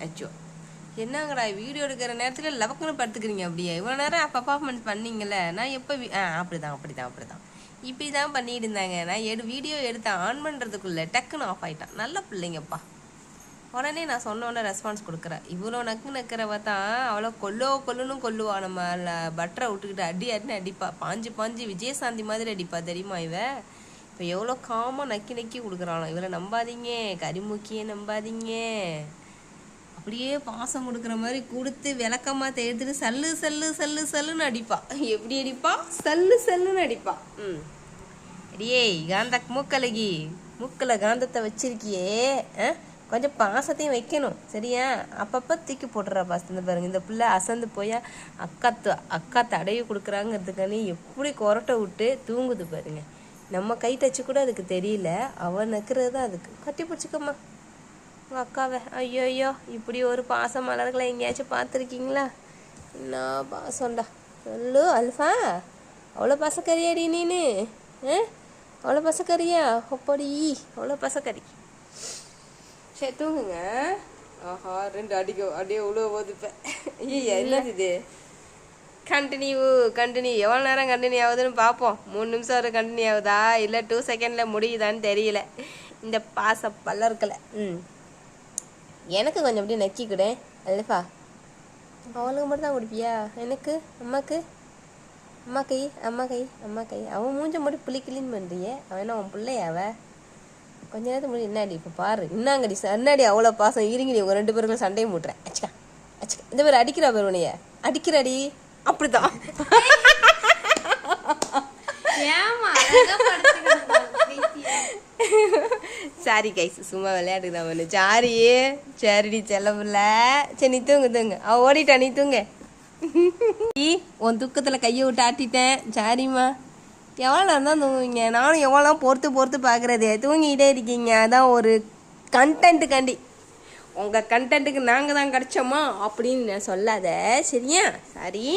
அச்சோ என்னங்கடா வீடியோ எடுக்கிற நேரத்தில் லவக்குன்னு படுத்துக்கிறீங்க அப்படியே இவ்வளோ நேரம் பர்ஃபார்மன்ஸ் பண்ணீங்கல்ல நான் எப்போ அப்படிதான் இப்படி தான் பண்ணிட்டு இருந்தாங்க நான் வீடியோ எடுத்து ஆன் பண்ணுறதுக்குள்ளே டக்குன்னு ஆஃப் ஆகிட்டான் நல்ல பிள்ளைங்கப்பா உடனே நான் சொன்னோன்னே ரெஸ்பான்ஸ் கொடுக்குறேன் இவ்வளோ நக்கிறவ தான் அவ்வளோ கொல்லுன்னு கொல்லுவா நம்ம பட்டரை விட்டுக்கிட்டு அடின்னு அடிப்பா பாஞ்சு விஜயசாந்தி மாதிரி அடிப்பா தெரியுமா இப்போ எவ்வளோ காமாக நக்கி கொடுக்குறாளோ இவளை நம்பாதீங்க கரிமுக்கியே நம்பாதீங்க அப்படியே பாசம் கொடுக்குற மாதிரி கொடுத்து விளக்கமாக எடுத்துட்டு சல்லுன்னு அடிப்பா எப்படி அடிப்பா சல்லுன்னு அடிப்பா அடியே மூக்கில் காந்தத்தை வச்சிருக்கியே கொஞ்சம் பாசத்தையும் வைக்கணும் சரியா அப்பப்போ தூக்கி போட்டுறா பாசத்தை பாருங்க இந்த பிள்ளை அசந்து போய் அக்கா தடவி கொடுக்குறாங்கிறதுக்கானே எப்படி கொரட்டை விட்டு தூங்குது பாருங்க நம்ம கை டச்சு கூட அதுக்கு தெரியல அவன் நக்கிறது தான் அதுக்கு கட்டி பிடிச்சிக்கம்மா உங்கள் அக்காவை ஐயோ இப்படி ஒரு பாசம் மலர்களை எங்கேயாச்சும் பார்த்துருக்கீங்களா என்ன பாசம்டா சொல்லு அல்ஃபா அவ்வளோ பசக்கறியாடி நீனு அவ்வளோ பசக்கறியா ஒப்படி அவ்வளோ பசக்கறி சரி தூங்குங்க ஆஹா 2 அடியே உழுவ போதுப்பேன் ஐயா என்னது இது கண்டினியூ எவ்வளோ நேரம் கண்டினியூ ஆகுதுன்னு பார்ப்போம் 3 நிமிஷம் ஒரு கண்டினியூ ஆகுதா இல்லை 2 செகண்டில் முடியுதான்னு தெரியல இந்த பாச பல்லர்களை எனக்கு கொஞ்சம் அப்படியே நக்கிக்கூட அல்லப்பா அவளுக்கு மட்டும் தான் கொடுப்பியா எனக்கு அம்மா கை அவன் மூஞ்ச மட்டும் புளிக்கிளின்னு பண்ணுறியே அவன் அவன் பிள்ளையாவ கொஞ்ச நேரத்துக்கு முன்னாடி என்னாடி இப்போ பாரு இன்னாங்கடி அண்ணாடி அவ்வளோ பாசம் இருங்கடி உங்கள் 2 பேருக்கும் சண்டையை மூட்டுறேன் அச்சுக்கா இந்த பேர் அடிக்கிறா பேர் உனைய அடிக்கிறாடி அப்படிதான் சாரி கைஸ் சும்மா விளையாட்டுக்கு தான் பண்ணு சரிடி செல்லப்புல சரி நீ தூங்கு அவ ஓடிட்டா நீ தூங்க உன் துக்கத்தில் கையை விட்டு ஆட்டிட்டேன் சாரிம்மா எவ்வளோ நேரம் தான் தூங்குவீங்க நானும் எவ்வளோ பொறுத்து பார்க்குறது தூங்கிக்கிட்டே இருக்கீங்க அதான் ஒரு கண்டென்ட்டுக்காண்டி உங்கள் கண்டென்ட்டுக்கு நாங்கள் தான் கிடச்சோமா அப்படின்னு நான் சொல்லாத சரியா சாரி